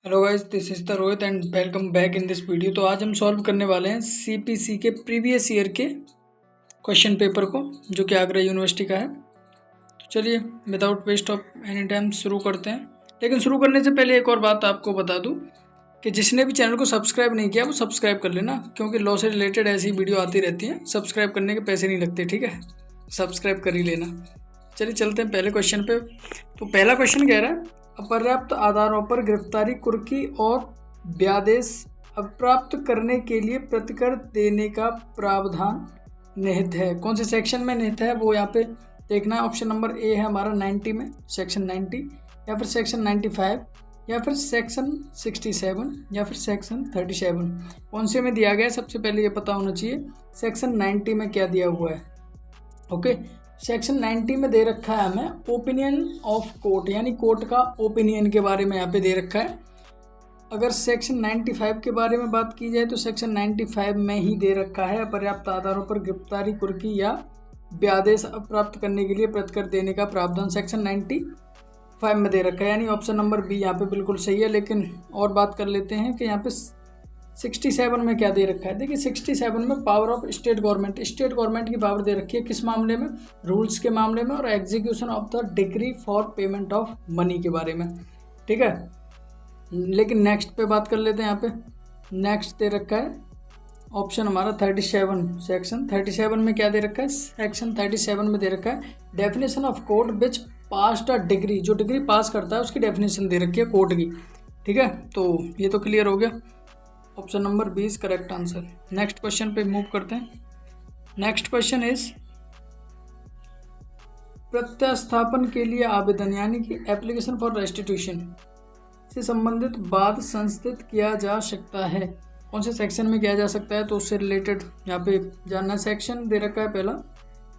Hello guys, this is the Rohit and welcome back in this video. तो आज हम solve करने वाले हैं सीपीसी के प्रीवियस ईयर के क्वेश्चन पेपर को, जो कि आगरा यूनिवर्सिटी का है। तो चलिए without waste of any time शुरू करते हैं। लेकिन शुरू करने से पहले एक और बात आपको बता दूं कि जिसने भी चैनल को सब्सक्राइब नहीं किया वो सब्सक्राइब कर लेना, क्योंकि लॉ से रिलेटेड ऐसी वीडियो आती रहती हैं। सब्सक्राइब करने के पैसे नहीं लगते, ठीक है? सब्सक्राइब कर ही लेना। चलिए चलते हैं पहले क्वेश्चन पे। तो पहला क्वेश्चन कह रहा है, अपर्याप्त आधारों पर गिरफ्तारी, कुर्की और व्यादेश अप्राप्त करने के लिए प्रतिकर देने का प्रावधान निहित है। कौन से सेक्शन में निहित है वो यहाँ पे देखना है। ऑप्शन नंबर ए है हमारा 90 में, सेक्शन 90, या फिर सेक्शन 95, या फिर सेक्शन 67, या फिर सेक्शन 37। कौन से में दिया गया है सबसे पहले ये पता होना चाहिए। सेक्शन 90 में क्या दिया हुआ है। ओके, सेक्शन 90 में दे रखा है हमें ओपिनियन ऑफ कोर्ट, यानी कोर्ट का ओपिनियन के बारे में यहाँ पे दे रखा है। अगर सेक्शन 95 के बारे में बात की जाए तो सेक्शन 95 में ही दे रखा है, अपर्याप्त आधारों पर गिरफ्तारी, कुर्की या व्यादेश प्राप्त करने के लिए प्रतिकर देने का प्रावधान सेक्शन 95 में दे रखा है, यानी ऑप्शन नंबर बी यहाँ पे बिल्कुल सही है। लेकिन और बात कर लेते हैं कि यहाँ पे 67 में क्या दे रखा है। देखिए 67 में पावर ऑफ स्टेट गवर्नमेंट की पावर दे रखी है। किस मामले में? रूल्स के मामले में, और execution of the decree for payment of money के बारे में, ठीक है। लेकिन नेक्स्ट पे बात कर लेते हैं। यहाँ पे नेक्स्ट दे रखा है ऑप्शन हमारा 37, सेक्शन 37 में क्या दे रखा है? सेक्शन 37 में दे रखा है definition of court which passed a degree, जो डिग्री पास करता है उसकी डेफिनेशन दे रखी है कोर्ट की, ठीक है। तो ये तो क्लियर हो गया, option number 20 correct answer. Next question पे मूव करते हैं। नेक्स्ट क्वेश्चन इज, प्रत्यास्थापन के लिए आवेदन यानी कि एप्लीकेशन फॉर रेस्टिट्यूशन से संबंधित वाद संस्थित किया जा सकता है। कौन से सेक्शन में किया जा सकता है? तो उससे रिलेटेड यहाँ पे जानना। सेक्शन दे रखा है पहला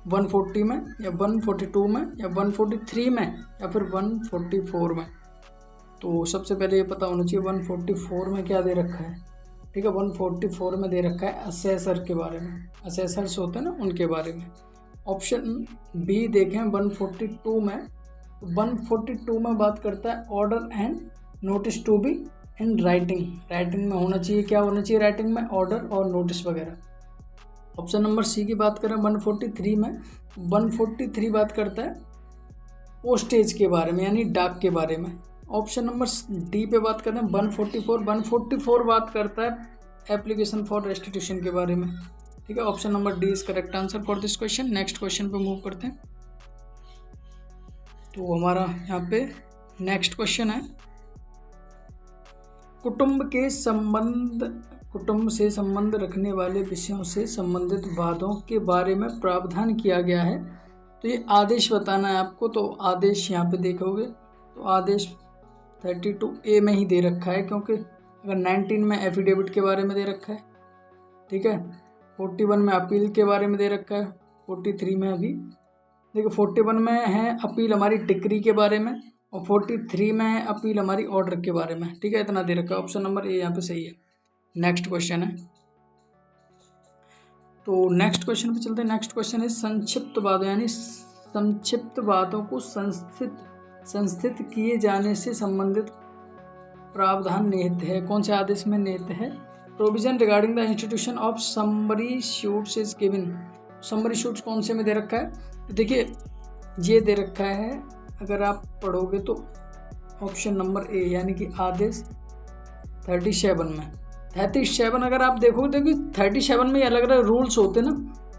140 में, या 142 में, या 143 में, या फिर 144 में। तो सबसे पहले ये पता होना चाहिए 144 में क्या दे रखा है, ठीक है। 144 में दे रखा है असेसर के बारे में, असेसर्स होते हैं ना, उनके बारे में। ऑप्शन बी देखें 142 में, तो 142 में बात करता है order and notice to be in writing. Writing में होना चाहिए, क्या होना चाहिए राइटिंग में? ऑर्डर और नोटिस वगैरह। ऑप्शन नंबर सी की बात करें 143 में, 143 बात करता है पोस्टेज के बारे में, यानी डाक के बारे में। ऑप्शन नंबर डी पे बात करते हैं 144 बात करता है एप्लीकेशन फॉर रेस्टिट्यूशन के बारे में, ठीक है। Option number D is correct answer for this question. Next question पे मूव करते हैं। तो हमारा यहाँ पे नेक्स्ट क्वेश्चन है, कुटुंब से संबंध रखने वाले विषयों से संबंधित वादों के बारे में प्रावधान किया गया है। तो ये आदेश बताना है आपको। तो आदेश यहाँ पे देखोगे तो आदेश 32A में ही दे रखा है, क्योंकि अगर 19 में एफिडेविट के बारे में दे रखा है, ठीक है। 41 में अपील के बारे में दे रखा है, 43 में अभी देखो 41 में है अपील हमारी डिक्री के बारे में, और 43 में है अपील हमारी ऑर्डर के बारे में, ठीक है। इतना दे रखा है। ऑप्शन नंबर ए यहाँ पे सही है। नेक्स्ट क्वेश्चन है, तो नेक्स्ट क्वेश्चन पे चलते हैं। नेक्स्ट क्वेश्चन है संक्षिप्त वादों, यानी संक्षिप्त वादों को संस्थित किए जाने से संबंधित प्रावधान निहित है। कौन से आदेश में निहित है? Provision regarding the institution of summary shoots is given. Summary shoots कौन से में दे रखा है? तो देखिए ये दे रखा है, अगर आप पढ़ोगे तो ऑप्शन नंबर ए, यानी कि आदेश 37 में। 37 अगर आप देखोगे तो 37 में अलग अलग रूल्स होते ना,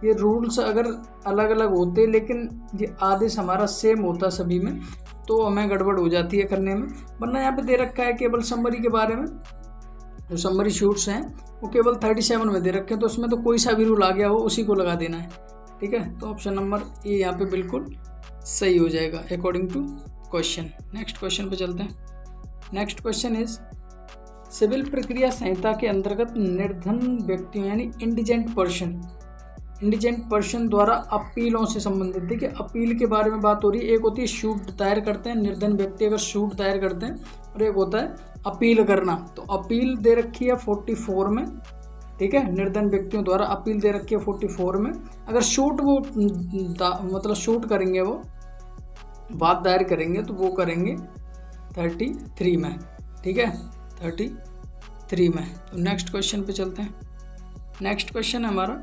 ये रूल्स अगर अलग अलग होते लेकिन ये आदेश हमारा सेम होता सभी में, तो हमें गड़बड़ हो जाती है करने में। वरना यहाँ पे दे रखा है केवल समरी के बारे में, जो समरी शूट्स हैं वो केवल 37 में दे रखे हैं। तो उसमें तो कोई सा भी रूल आ गया हो उसी को लगा देना है, ठीक है। तो ऑप्शन नंबर ए यहाँ पे बिल्कुल सही हो जाएगा according to question. Next question पे चलते हैं। नेक्स्ट क्वेश्चन इज, सिविल प्रक्रिया संहिता के अंतर्गत निर्धन व्यक्तियों यानी इंडिजेंट पर्सन द्वारा अपीलों से संबंधित, देखिए अपील के बारे में बात हो रही है। एक होती है शूट दायर करते हैं निर्धन व्यक्ति, अगर शूट दायर करते हैं, और एक होता है अपील करना। तो अपील दे रखी है 44 में, ठीक है। निर्धन व्यक्तियों द्वारा अपील दे रखी है 44 में। अगर शूट वो मतलब शूट करेंगे, वो बात दायर करेंगे, तो वो करेंगे 33 में, ठीक है। 33 में। तो नेक्स्ट क्वेश्चन पे चलते हैं। नेक्स्ट क्वेश्चन है हमारा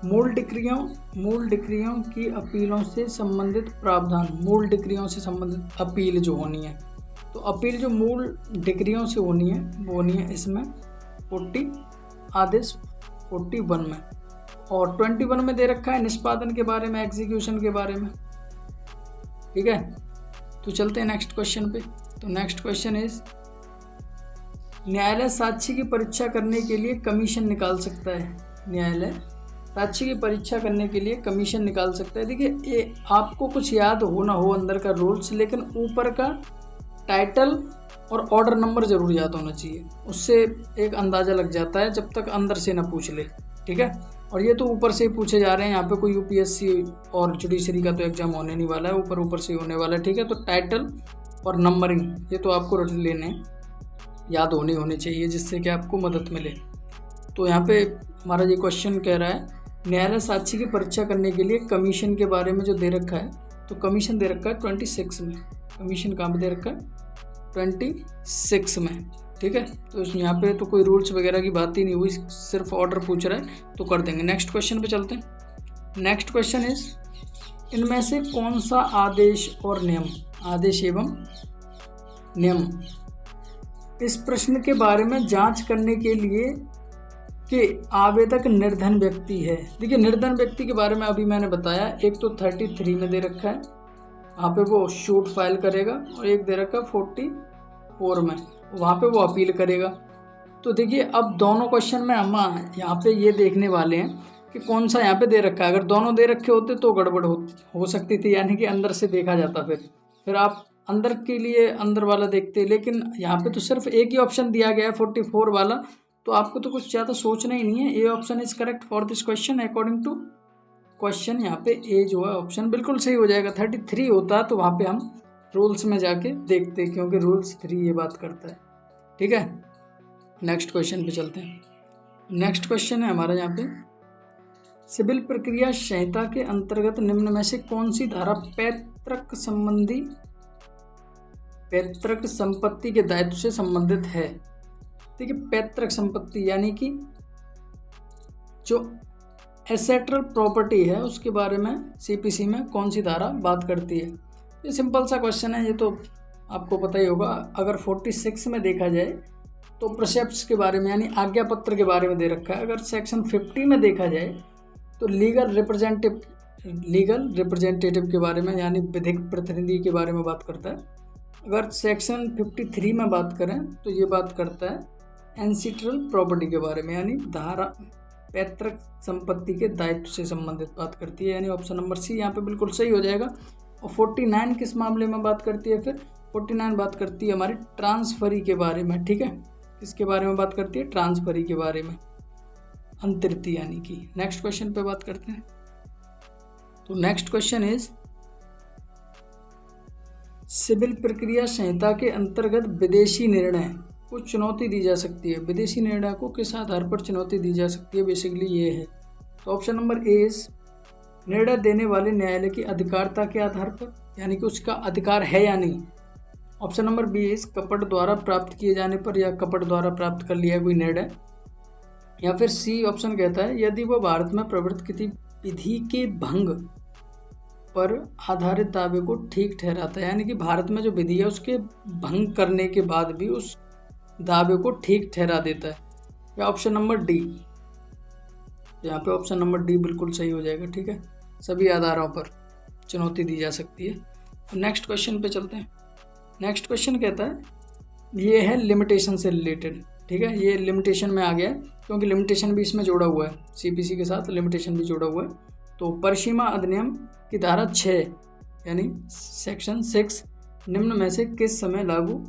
मूल डिक्रियों की अपीलों से संबंधित प्रावधान। मूल डिक्रियों से संबंधित अपील जो होनी है, तो अपील जो मूल डिक्रियों से होनी है वो होनी है इसमें 40 आदेश 41 में, और 21 में दे रखा है निष्पादन के बारे में, एग्जीक्यूशन के बारे में। ठीक है, तो चलते हैं नेक्स्ट क्वेश्चन पे। तो नेक्स्ट क्वेश्चन इज न्यायालय साक्षी की परीक्षा करने के लिए कमीशन निकाल सकता है। न्यायालय साक्षी की परीक्षा करने के लिए कमीशन निकाल सकता है। देखिए, ये आपको कुछ याद हो ना हो अंदर का रूल्स, लेकिन ऊपर का टाइटल और ऑर्डर नंबर जरूर याद होना चाहिए, उससे एक अंदाज़ा लग जाता है जब तक अंदर से ना पूछ ले। ठीक है, और ये तो ऊपर से ही पूछे जा रहे हैं, यहाँ पे कोई यूपीएससी और जुडिशरी का तो एग्जाम होने नहीं वाला है, ऊपर से ही होने वाला है। ठीक है, तो टाइटल और नंबरिंग ये तो आपको रट लेने, याद होनी चाहिए, जिससे कि आपको मदद मिले। तो यहाँ पे हमारा ये क्वेश्चन कह रहा है न्यायालय साक्षी की परीक्षा करने के लिए कमीशन के बारे में जो दे रखा है, तो कमीशन दे रखा है 26 में। कमीशन कहाँ पे दे रखा है? 26 में। ठीक है, तो यहाँ पे तो कोई रूल्स वगैरह की बात ही नहीं हुई, सिर्फ ऑर्डर पूछ रहा है, तो कर देंगे। नेक्स्ट क्वेश्चन पे चलते हैं। नेक्स्ट क्वेश्चन इज इनमें से कौन सा आदेश और नियम, आदेश एवं नियम इस प्रश्न के बारे में जांच करने के लिए कि आवेदक निर्धन व्यक्ति है। देखिए, निर्धन व्यक्ति के बारे में अभी मैंने बताया, एक तो 33 में दे रखा है, वहाँ पे वो शूट फाइल करेगा, और एक दे रखा है 44 में, वहाँ पे वो अपील करेगा। तो देखिए, अब दोनों क्वेश्चन में हम यहाँ पे ये देखने वाले हैं कि कौन सा यहाँ पे दे रखा है। अगर दोनों दे रखे होते तो गड़बड़ हो सकती थी, यानी कि अंदर से देखा जाता, फिर आप अंदर के लिए अंदर वाला देखते, लेकिन यहाँ पे तो सिर्फ एक ही ऑप्शन दिया गया है 44 वाला, तो आपको तो कुछ ज़्यादा सोचना ही नहीं है। A option is correct for this question according to question. यहाँ पे ए जो है ऑप्शन बिल्कुल सही हो जाएगा। 33 होता तो वहाँ पे हम रूल्स में जाके देखते, क्योंकि रूल्स 3 ये बात करता है। ठीक है, नेक्स्ट क्वेश्चन पे चलते हैं। नेक्स्ट क्वेश्चन है हमारा यहाँ पे सिविल प्रक्रिया संहिता के अंतर्गत निम्न में से कौन सी धारा पैतृक संपत्ति के दायित्व से संबंधित है। देखिए, पैतृक संपत्ति यानी कि जो एसेट्रल प्रॉपर्टी है उसके बारे में सीपीसी में कौन सी धारा बात करती है। ये सिंपल सा क्वेश्चन है, ये तो आपको पता ही होगा। अगर 46 में देखा जाए तो प्रिसेप्ट्स के बारे में यानी आज्ञा पत्र के बारे में दे रखा है। अगर सेक्शन 50 में देखा जाए तो लीगल रिप्रेजेंटेटिव के बारे में यानी विधिक प्रतिनिधि के बारे में बात करता है। अगर सेक्शन 53 में बात करें तो ये बात करता है एंसीट्रल प्रॉपर्टी के बारे में, यानी धारा पैतृक संपत्ति के दायित्व से संबंधित बात करती है, यानी ऑप्शन नंबर सी यहाँ पे बिल्कुल सही हो जाएगा। और 49 किस मामले में बात करती है? फिर 49 बात करती है हमारी ट्रांसफरी के बारे में। ठीक है, किसके बारे में बात करती है? ट्रांसफरी के बारे में, अंतरित यानी कि। नेक्स्ट क्वेश्चन पे बात करते हैं। तो नेक्स्ट क्वेश्चन इज सिविल प्रक्रिया संहिता के अंतर्गत विदेशी निर्णय को चुनौती दी जा सकती है। विदेशी निर्णय को किस आधार पर चुनौती दी जा सकती है, बेसिकली ये है। तो ऑप्शन नंबर ए इज निर्णय देने वाले न्यायालय की अधिकारता के आधार पर, यानी कि उसका अधिकार है या नहीं। ऑप्शन नंबर बी इज कपट द्वारा प्राप्त किए जाने पर, या कपट द्वारा प्राप्त कर लिया कोई निर्णय। या फिर सी ऑप्शन कहता है यदि वह भारत में प्रवृत्त किसी विधि के भंग पर आधारित दावे को ठीक ठहराता है, यानी कि भारत में जो विधि है उसके भंग करने के बाद भी उस दावे को ठीक ठहरा देता है। या ऑप्शन नंबर डी, यहाँ पे ऑप्शन नंबर डी बिल्कुल सही हो जाएगा। ठीक है, सभी आधारों पर चुनौती दी जा सकती है। तो नेक्स्ट क्वेश्चन पे चलते हैं। नेक्स्ट क्वेश्चन कहता है ये है लिमिटेशन से रिलेटेड। ठीक है, ये लिमिटेशन में आ गया है क्योंकि लिमिटेशन भी इसमें जोड़ा हुआ है, सीपीसी के साथ लिमिटेशन भी जोड़ा हुआ है। तो परिसीमा अधिनियम की धारा 6 यानी सेक्शन 6 निम्न में से किस समय लागू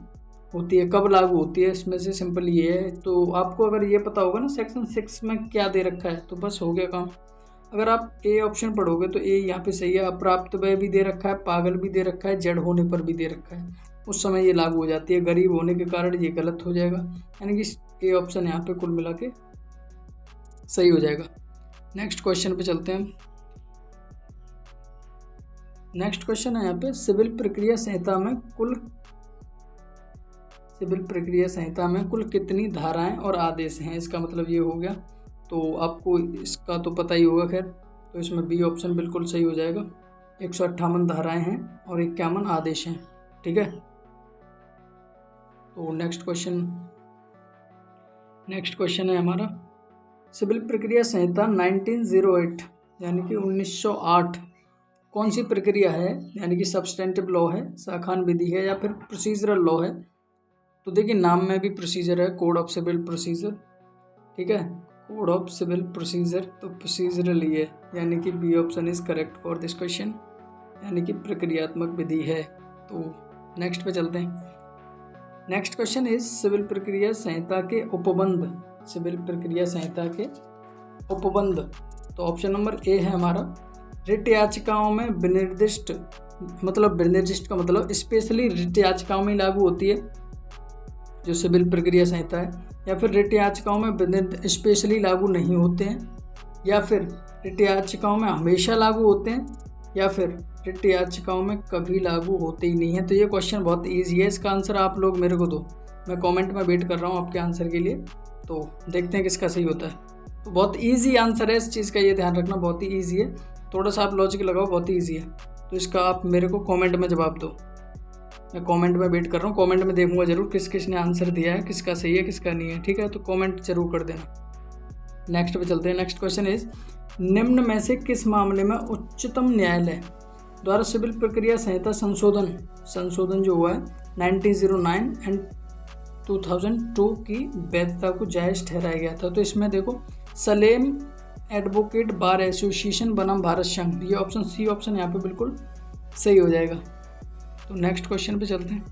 होती है, कब लागू होती है? इसमें से सिंपल ये है। तो आपको अगर ये पता होगा ना सेक्शन 6 में क्या दे रखा है, तो बस हो गया काम। अगर आप ए ऑप्शन पढ़ोगे तो ए यहाँ पे सही है। अप्राप्त व्यय भी दे रखा है, पागल भी दे रखा है, जड़ होने पर भी दे रखा है, उस समय ये लागू हो जाती है। गरीब होने के कारण ये गलत हो जाएगा, यानी कि ए ऑप्शन यहाँ पे कुल मिला के सही हो जाएगा। नेक्स्ट क्वेश्चन पे चलते हैं। नेक्स्ट क्वेश्चन है यहाँ पे सिविल प्रक्रिया संहिता में कुल सिविल प्रक्रिया संहिता में कुल कितनी धाराएं और आदेश हैं, इसका मतलब ये हो गया। तो आपको इसका तो पता ही होगा खैर, तो इसमें बी ऑप्शन बिल्कुल सही हो जाएगा। 158 धाराएं हैं और 51 आदेश हैं। ठीक है, तो नेक्स्ट क्वेश्चन है हमारा, सिविल प्रक्रिया संहिता 1908 यानी कि 1908 कौन सी प्रक्रिया है, यानी कि सब्सटेंटिव लॉ है, शाखान विधि है, या फिर प्रोसीजरल लॉ है। तो देखिए नाम में भी प्रोसीजर है, कोड ऑफ सिविल प्रोसीजर। ठीक है, कोड ऑफ सिविल प्रोसीजर, तो प्रोसीजरल ही है, यानी कि B option is correct for this question, यानी कि प्रक्रियात्मक विधि है। तो नेक्स्ट पे चलते हैं। नेक्स्ट क्वेश्चन इज सिविल प्रक्रिया संहिता के उपबंध, सिविल प्रक्रिया संहिता के उपबंध। तो ऑप्शन नंबर ए है हमारा, रिट याचिकाओं में विनिर्दिष्ट, मतलब विनिर्दिष्ट का मतलब स्पेशली रिट याचिकाओं में लागू होती है जो सिविल प्रक्रिया संहिता है, या फिर रिट याचिकाओं में स्पेशली लागू नहीं होते हैं, या फिर रिट याचिकाओं में हमेशा लागू होते हैं, या फिर रिट याचिकाओं में कभी लागू होते ही नहीं है। तो ये क्वेश्चन बहुत ईजी है, इसका आंसर आप लोग मेरे को दो, मैं कमेंट में वेट कर रहा हूँ आपके आंसर के लिए। तो देखते हैं किसका सही होता है। तो बहुत ईजी आंसर है इस चीज़ का, ये ध्यान रखना, बहुत ही ईजी है, थोड़ा सा आप लॉजिक लगाओ, बहुत ही ईजी है। तो इसका आप मेरे को कमेंट में जवाब दो, मैं कमेंट में वेट कर रहा हूँ, कमेंट में देखूंगा जरूर किस किस ने आंसर दिया है, किसका सही है किसका नहीं है। ठीक है, तो कमेंट जरूर कर देना। नेक्स्ट पे चलते हैं। नेक्स्ट क्वेश्चन इज, निम्न में से किस मामले में उच्चतम न्यायालय द्वारा सिविल प्रक्रिया संहिता संशोधन जो हुआ है 1909 एंड 2002 की वैधता को जायज़ ठहराया गया था। तो इसमें देखो, सलेम एडवोकेट बार एसोसिएशन बनाम भारत संघ, ये ऑप्शन सी ऑप्शन यहाँ पे बिल्कुल सही हो जाएगा। तो नेक्स्ट क्वेश्चन पे चलते हैं।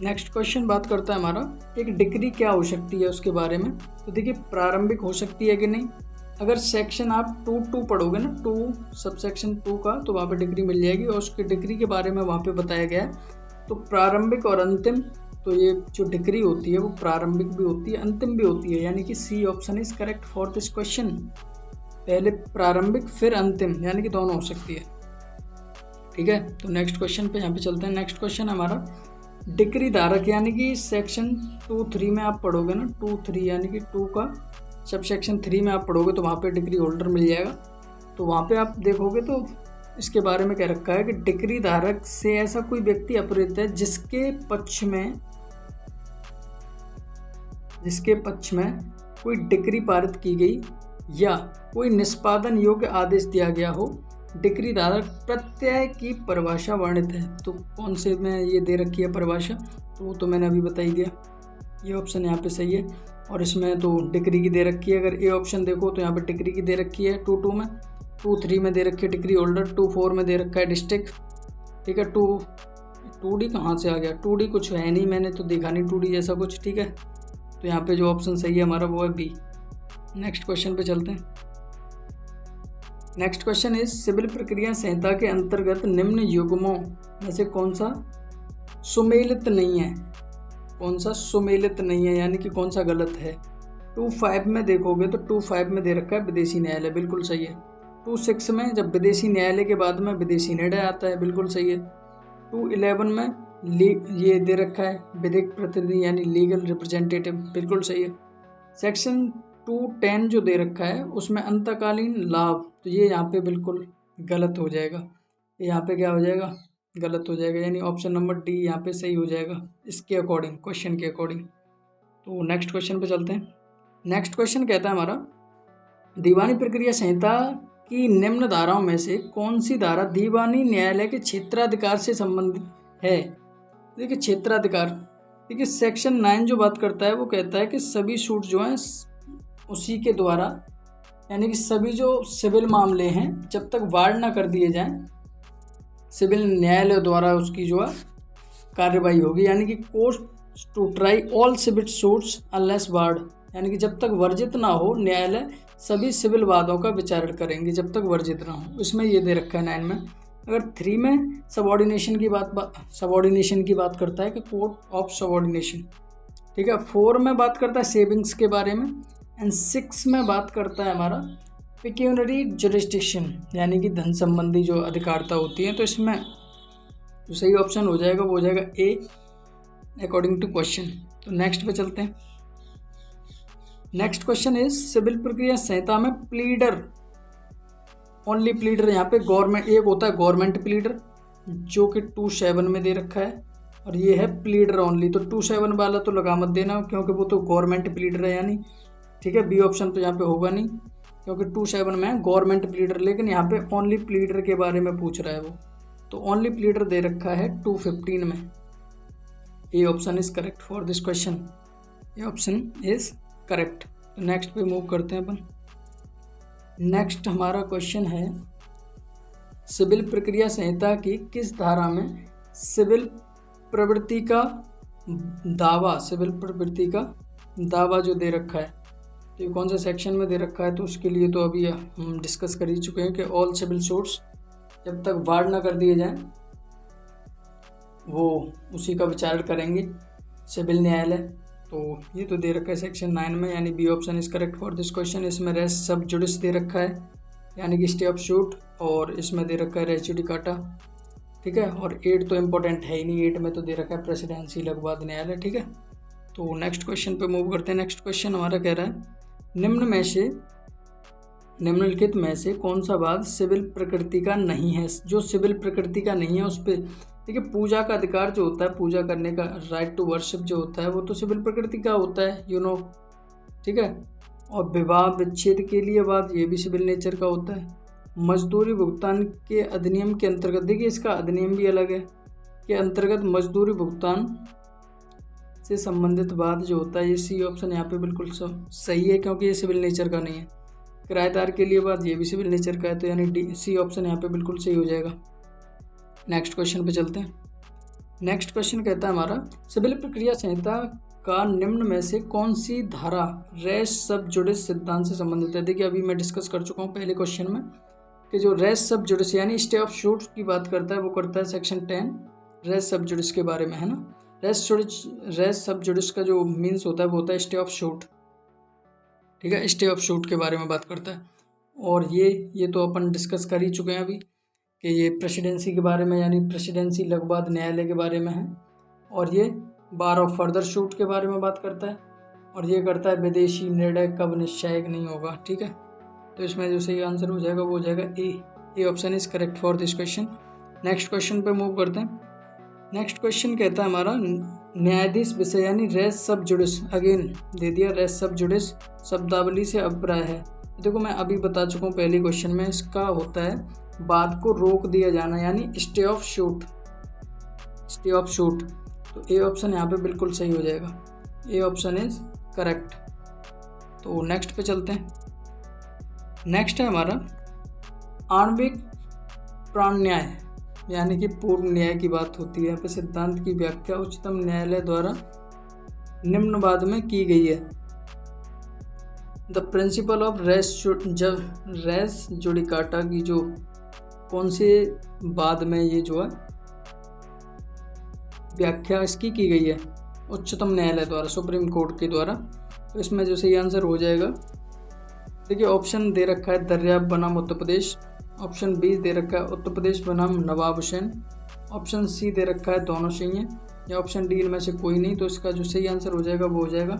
नेक्स्ट क्वेश्चन बात करता है हमारा, एक डिग्री क्या हो सकती है उसके बारे में। तो देखिए प्रारंभिक हो सकती है कि नहीं, अगर सेक्शन आप 2 पढ़ोगे ना, 2 सबसेक्शन 2 का, तो वहाँ पे डिग्री मिल जाएगी और उसकी डिग्री के बारे में वहाँ पे बताया गया है। तो प्रारंभिक और अंतिम, तो ये जो डिग्री होती है वो प्रारंभिक भी होती है अंतिम भी होती है, यानी कि C option is correct for this question. पहले प्रारंभिक फिर अंतिम, यानी कि दोनों हो सकती है। ठीक है, तो नेक्स्ट क्वेश्चन पे यहाँ पे चलते हैं। नेक्स्ट क्वेश्चन हमारा, डिग्री धारक, यानी कि सेक्शन 2(3) में आप पढ़ोगे ना, 2(3) यानी कि 2 का सबसेक्शन 3 में आप पढ़ोगे तो वहाँ पे डिग्री होल्डर मिल जाएगा। तो वहाँ पे आप देखोगे तो इसके बारे में क्या रखा है कि डिग्री धारक से ऐसा कोई व्यक्ति अपहृत है जिसके पक्ष में कोई डिग्री पारित की गई या कोई निष्पादन योग्य आदेश दिया गया हो। डिग्री धारक प्रत्यय की परिभाषा वर्णित है। तो कौन से में ये दे रखी है परिभाषा, तो वो तो मैंने अभी बता ही दिया, ये ऑप्शन यहाँ पे सही है। और इसमें तो डिग्री की दे रखी है, अगर ए ऑप्शन देखो तो यहाँ पे डिग्री की दे रखी है 2(2) में, 2(3) में दे रखी है डिग्री होल्डर, 2(4) में दे रखा है डिस्ट्रिक्ट। ठीक है, 2D कहाँ से आ गया, 2D कुछ है नहीं, मैंने तो देखा नहीं 2D जैसा कुछ। ठीक है, तो यहाँ पे जो ऑप्शन सही है हमारा वो है बी। नेक्स्ट क्वेश्चन पे चलते हैं। नेक्स्ट क्वेश्चन इज, सिविल प्रक्रिया संहिता के अंतर्गत निम्न युग्मों में से कौन सा सुमेलित नहीं है, कौन सा सुमेलित नहीं है, यानी कि कौन सा गलत है। 2(5) में देखोगे तो 2(5) में दे रखा है विदेशी न्यायालय, बिल्कुल सही है। 2(6) में जब विदेशी न्यायालय के बाद में विदेशी निर्णय आता है, बिल्कुल सही है। 2(11) में ये दे रखा है विधिक प्रतिनिधि यानी लीगल रिप्रेजेंटेटिव, बिल्कुल सही है। सेक्शन 2(10) जो दे रखा है उसमें अंतकालीन लाभ, तो ये यहाँ पे बिल्कुल गलत हो जाएगा, यहाँ पे क्या हो जाएगा, गलत हो जाएगा, यानी ऑप्शन नंबर डी यहाँ पे सही हो जाएगा इसके अकॉर्डिंग, क्वेश्चन के अकॉर्डिंग। तो नेक्स्ट क्वेश्चन पे चलते हैं। नेक्स्ट क्वेश्चन कहता है हमारा, दीवानी प्रक्रिया संहिता की निम्न धाराओं में से कौन सी धारा दीवानी न्यायालय के क्षेत्राधिकार से संबंधित है। देखिए क्षेत्राधिकार, देखिए सेक्शन 9 जो बात करता है वो कहता है कि सभी सूट जो हैं उसी के द्वारा, यानी कि सभी जो सिविल मामले हैं जब तक वार्ड ना कर दिए जाएं, सिविल न्यायालय द्वारा उसकी जो है कार्यवाही होगी, यानी कि court to try all civil suits unless barred, यानी कि जब तक वर्जित ना हो न्यायालय सभी सिविल वादों का विचारण करेंगे जब तक वर्जित ना हो। इसमें ये दे रखा है 9 में। अगर 3 में सबऑर्डिनेशन की बात करता है कि कोर्ट ऑफ सबऑर्डिनेशन। ठीक है, 4 में बात करता है सेविंग्स के बारे में, एंड 6 में बात करता है हमारा पिक्यूनरी जुरिस्डिक्शन, यानी कि धन संबंधी जो अधिकारता होती है। तो इसमें जो सही ऑप्शन हो जाएगा वो हो जाएगा ए, अकॉर्डिंग टू क्वेश्चन। तो नेक्स्ट पे चलते हैं। नेक्स्ट क्वेश्चन इज सिविल प्रक्रिया संहिता में प्लीडर, ओनली प्लीडर, यहाँ पे गवर्नमेंट, एक होता है गवर्नमेंट प्लीडर जो कि 2(7) में दे रखा है, और ये है प्लीडर ओनली। तो 2(7) वाला तो लगा मत देना क्योंकि वो तो गवर्नमेंट प्लीडर है यानी, ठीक है। बी ऑप्शन तो यहाँ पे होगा नहीं क्योंकि 2(7) में है गवर्नमेंट प्लीडर, लेकिन यहाँ पे ओनली प्लीडर के बारे में पूछ रहा है वो, तो ओनली प्लीडर दे रखा है 215 में। ए option is correct for this question, A option is correct. तो नेक्स्ट पे मूव करते हैं अपन। नेक्स्ट हमारा क्वेश्चन है सिविल प्रक्रिया संहिता की किस धारा में सिविल प्रवृत्ति का दावा, सिविल प्रवृत्ति का दावा जो दे रखा है, तो ये कौन से सेक्शन में दे रखा है, तो उसके लिए तो अभी हम डिस्कस कर ही चुके हैं कि ऑल सिविल सूट्स जब तक वार्ड ना कर दिए जाएं वो उसी का विचार करेंगे सिविल न्यायालय। तो ये तो दे रखा है सेक्शन 9 में, यानी B option is correct for this question. इसमें रेस सब जुडिस दे रखा है यानी कि स्टे ऑफ शूट, और इसमें दे रखा है रेस जुडिकाटा, ठीक है। और 8 तो इम्पोर्टेंट है ही नहीं, 8 में तो दे रखा है प्रेसिडेंसी लघुवाद न्यायालय, ठीक है। तो नेक्स्ट क्वेश्चन पे मूव करते हैं। नेक्स्ट क्वेश्चन हमारा कह रहा है निम्नलिखित में से कौन सा वाद सिविल प्रकृति का नहीं है। जो सिविल प्रकृति का नहीं है उस पर, देखिए पूजा का अधिकार जो होता है, पूजा करने का राइट टू वर्शिप जो होता है वो तो सिविल प्रकृति का होता है, यू नो, ठीक है। और विवाह विच्छेद के लिए वाद, ये भी सिविल नेचर का होता है। मजदूरी भुगतान के अधिनियम के अंतर्गत, देखिए इसका अधिनियम भी अलग है, के अंतर्गत मजदूरी भुगतान से संबंधित वाद जो होता है, ये सी ऑप्शन यहाँ पे बिल्कुल सही है क्योंकि ये सिविल नेचर का नहीं है। किराएदार के लिए वाद, ये भी सिविल नेचर का है, तो यानी डी सी ऑप्शन यहाँ पे बिल्कुल सही हो जाएगा। नेक्स्ट क्वेश्चन पे चलते हैं। नेक्स्ट क्वेश्चन कहता है हमारा सिविल प्रक्रिया संहिता का निम्न में से कौन सी धारा रेस सब जुडिस सिद्धांत से संबंधित है। देखिए अभी मैं डिस्कस कर चुका हूँ पहले क्वेश्चन में कि जो रेस सब जुडिस यानी स्टे ऑफ शूट की बात करता है वो करता है सेक्शन 10 रेस सब जुडिस के बारे में, है ना। रेस सब जुडिस का जो मीन्स होता है वो होता है स्टे ऑफ शूट, ठीक है, स्टे ऑफ शूट के बारे में बात करता है। और ये तो अपन डिस्कस कर ही चुके हैं अभी कि ये प्रेसिडेंसी के बारे में यानी प्रेसिडेंसी लघुवाद न्यायालय के बारे में है, और ये बार ऑफ फर्दर शूट के बारे में बात करता है, और ये करता है विदेशी निर्णय कब निश्चायक नहीं होगा, ठीक है। तो इसमें जो सही आंसर हो जाएगा वो हो जाएगा ए option is correct for this question. Next question पे मूव करते हैं। नेक्स्ट क्वेश्चन कहता है हमारा न्यायाधीश विषय यानी रेस सब जुडिस, अगेन दे दिया रेस सब जुडिस शब्दावली से अभिप्राय है। देखो मैं अभी बता चुका हूँ पहले क्वेश्चन में, इसका होता है बात को रोक दिया जाना यानी stay of shoot, stay of shoot. तो ए ऑप्शन यहाँ पे बिल्कुल सही हो जाएगा, ए ऑप्शन इज करेक्ट। तो नेक्स्ट पे चलते हैं। नेक्स्ट है हमारा आणविक प्राण न्याय यानी कि पूर्व न्याय की बात होती है। यहाँ पे सिद्धांत की व्याख्या उच्चतम न्यायालय द्वारा निम्न वाद में की गई है। The principle of res judicata की जो कौन से वाद में ये जो है व्याख्या इसकी की गई है उच्चतम न्यायालय द्वारा, सुप्रीम कोर्ट के द्वारा। तो इसमें जो सही आंसर हो जाएगा, देखिए ऑप्शन दे रखा है दर्याब बनाम उत्तर प्रदेश, ऑप्शन बी दे रखा है उत्तर प्रदेश बनाम नवाब हुसैन, ऑप्शन सी दे रखा है दोनों सही है, या ऑप्शन डी इनमें से कोई नहीं। तो इसका जो सही आंसर हो जाएगा वो हो जाएगा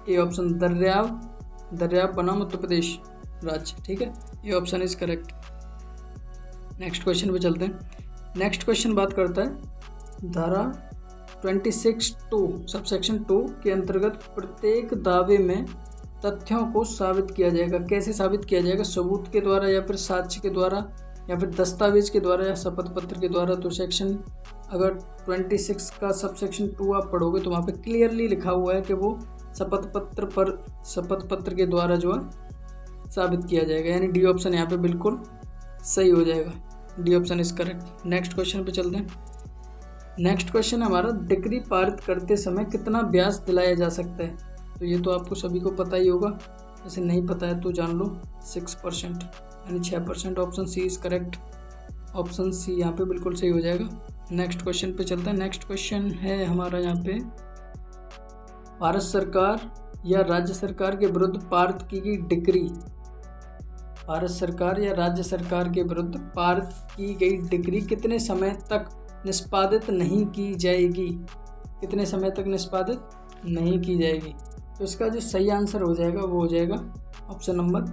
ए ऑप्शन दर्याब बनाम उत्तर प्रदेश राज्य, ठीक है। ये option is correct. Next question पे चलते हैं। नेक्स्ट क्वेश्चन बात करता है धारा 26(2) सबसेक्शन 2 के अंतर्गत प्रत्येक दावे में तथ्यों को साबित किया जाएगा। कैसे साबित किया जाएगा, सबूत के द्वारा या फिर साक्ष्य के द्वारा या फिर दस्तावेज के द्वारा या शपथ पत्र के द्वारा। तो सेक्शन अगर 26 का सबसेक्शन 2 आप पढ़ोगे तो वहाँ पे क्लियरली लिखा हुआ है कि वो शपथ पत्र के द्वारा जो है साबित किया जाएगा, यानी डी ऑप्शन यहाँ पे बिल्कुल सही हो जाएगा, D option is correct. Next question पे चलते हैं। नेक्स्ट क्वेश्चन हमारा डिग्री पारित करते समय कितना ब्याज दिलाया जा सकता है। तो ये तो आपको सभी को पता ही होगा, जैसे नहीं पता है तो जान लो 6% यानी 6%। Option C is correct, option C यहाँ पे बिल्कुल सही हो जाएगा। नेक्स्ट क्वेश्चन पे चलते हैं। नेक्स्ट क्वेश्चन है हमारा यहाँ पे भारत सरकार या राज्य सरकार के विरुद्ध पारित की गई डिग्री, भारत सरकार या राज्य सरकार के विरुद्ध पारित की गई डिग्री कितने समय तक निष्पादित नहीं की जाएगी। कितने समय तक निष्पादित नहीं की जाएगी। तो इसका जो सही आंसर हो जाएगा वो हो जाएगा ऑप्शन नंबर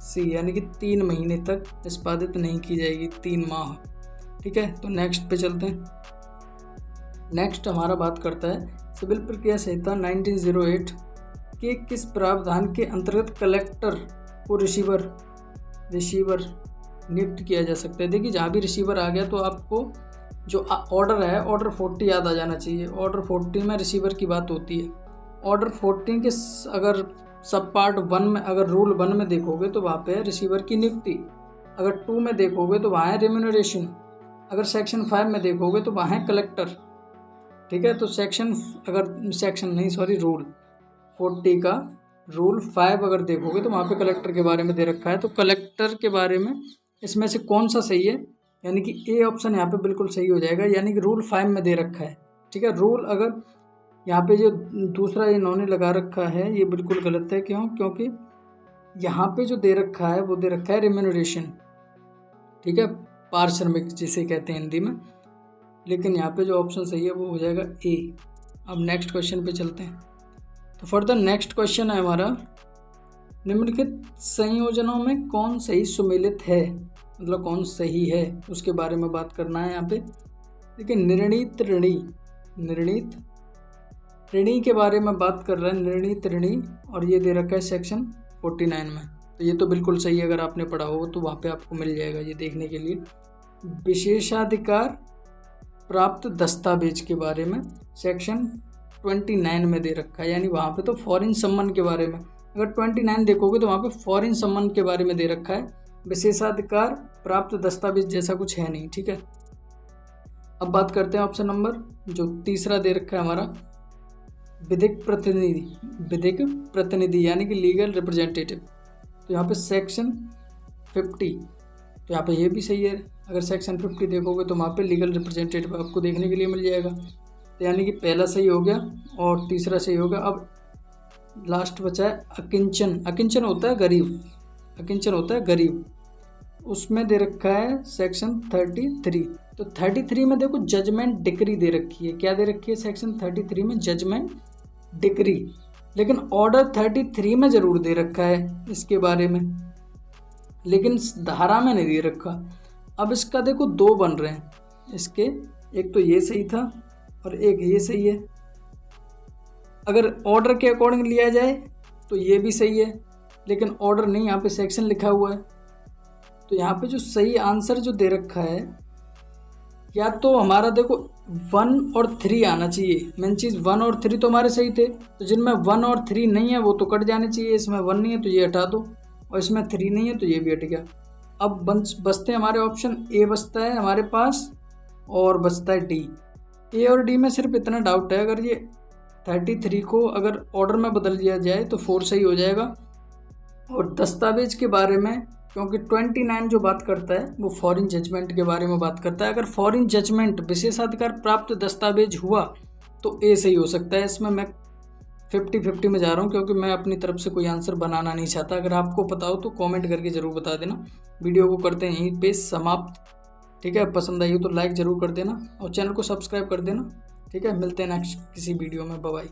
सी, यानी कि 3 महीने तक निष्पादित नहीं की जाएगी, 3 माह। ठीक है, तो नेक्स्ट पे चलते हैं। नेक्स्ट हमारा बात करता है सिविल प्रक्रिया संहिता 1908 के किस प्रावधान के अंतर्गत कलेक्टर को रिसीवर नियुक्त किया जा सकता है। देखिए, जहाँ भी रिसीवर आ गया तो आपको जो ऑर्डर है, ऑर्डर 40 याद आ जाना चाहिए। ऑर्डर 40 में रिसीवर की बात होती है। ऑर्डर 14 के अगर सब पार्ट 1 में, अगर रूल 1 में देखोगे तो वहाँ पे है रिसीवर की नियुक्ति। अगर 2 में देखोगे तो वहाँ है रेम्यूनरेशन। अगर सेक्शन 5 में देखोगे तो वहाँ है कलेक्टर। ठीक है, तो रूल 40 का रूल 5 अगर देखोगे तो वहाँ पे कलेक्टर के बारे में दे रखा है। तो कलेक्टर के बारे में इसमें से कौन सा सही है, यानी कि ए ऑप्शन यहाँ पे बिल्कुल सही हो जाएगा, यानी कि रूल 5 में दे रखा है। ठीक है, रूल अगर यहाँ पे जो दूसरा इन्होंने लगा रखा है ये बिल्कुल गलत है। क्यों? क्योंकि यहाँ पे जो दे रखा है वो दे रखा है रेम्यूनरेशन। ठीक है, पारिश्रमिक जिसे कहते हैं हिंदी में, लेकिन यहाँ पे जो ऑप्शन सही है वो हो जाएगा ए। अब नेक्स्ट क्वेश्चन पे चलते हैं। तो फर्दर नेक्स्ट क्वेश्चन है हमारा, निम्नलिखित संयोजनों में कौन सही सुमेलित है, मतलब कौन सही है उसके बारे में बात करना है यहाँ पे। देखिए, निर्णीत ऋणी के बारे में बात कर रहे हैं, निर्णीत ऋणी, और ये दे रखा है सेक्शन 49 में। तो ये तो बिल्कुल सही है, अगर आपने पढ़ा हो तो वहाँ पे आपको मिल जाएगा ये देखने के लिए। विशेषाधिकार प्राप्त दस्तावेज के बारे में सेक्शन 29 में दे रखा है, यानी वहाँ पे तो फॉरेन सम्मन के बारे में, अगर 29 देखोगे तो वहाँ पे फॉरेन सम्मन के बारे में दे रखा है। विशेषाधिकार प्राप्त दस्तावेज जैसा कुछ है नहीं। ठीक है, अब बात करते हैं ऑप्शन नंबर जो तीसरा दे रखा है हमारा, विधिक प्रतिनिधि यानी कि लीगल रिप्रेजेंटेटिव। तो यहाँ पे सेक्शन 50, तो यहाँ पे ये भी सही है। अगर सेक्शन 50 देखोगे तो वहाँ पे लीगल रिप्रेजेंटेटिव आपको देखने के लिए मिल जाएगा। तो यानी कि पहला सही हो गया और तीसरा सही होगा। अब लास्ट बचा है अकिंचन। अकिंचन होता है गरीब, उसमें दे रखा है सेक्शन 33। तो 33 में देखो जजमेंट डिक्री दे रखी है। क्या दे रखी है सेक्शन 33 में? Judgement decree. लेकिन ऑर्डर 33 में ज़रूर दे रखा है इसके बारे में, लेकिन धारा में नहीं दे रखा। अब इसका देखो 2 बन रहे हैं इसके, एक तो ये सही था और एक ये सही है। अगर ऑर्डर के अकॉर्डिंग लिया जाए तो ये भी सही है, लेकिन ऑर्डर नहीं, यहाँ पे सेक्शन लिखा हुआ है। तो यहाँ पे जो सही आंसर जो दे रखा है, या तो हमारा देखो 1 और 3 आना चाहिए। मेन चीज़ 1 और 3 तो हमारे सही थे, तो जिनमें 1 और 3 नहीं है वो तो कट जाने चाहिए। इसमें 1 नहीं है तो ये हटा दो, और इसमें 3 नहीं है तो ये भी हट गया। अब बचते हैं हमारे ऑप्शन, ए बचता है हमारे पास और बचता है डी। ए और डी में सिर्फ इतना डाउट है, अगर ये 33 को अगर ऑर्डर में बदल दिया जाए तो 4 सही हो जाएगा। और दस्तावेज के बारे में, क्योंकि 29 जो बात करता है वो फॉरेन जजमेंट के बारे में बात करता है। अगर फॉरेन जजमेंट विशेषाधिकार प्राप्त दस्तावेज हुआ तो ए सही हो सकता है। इसमें मैं 50-50 में जा रहा हूँ, क्योंकि मैं अपनी तरफ से कोई आंसर बनाना नहीं चाहता। अगर आपको पता हो तो कमेंट करके ज़रूर बता देना। वीडियो को करते हैं यहीं पे समाप्त। ठीक है, पसंद आई हो तो लाइक ज़रूर कर देना और चैनल को सब्सक्राइब कर देना। ठीक है, मिलते हैं नेक्स्ट किसी वीडियो में। Bye bye.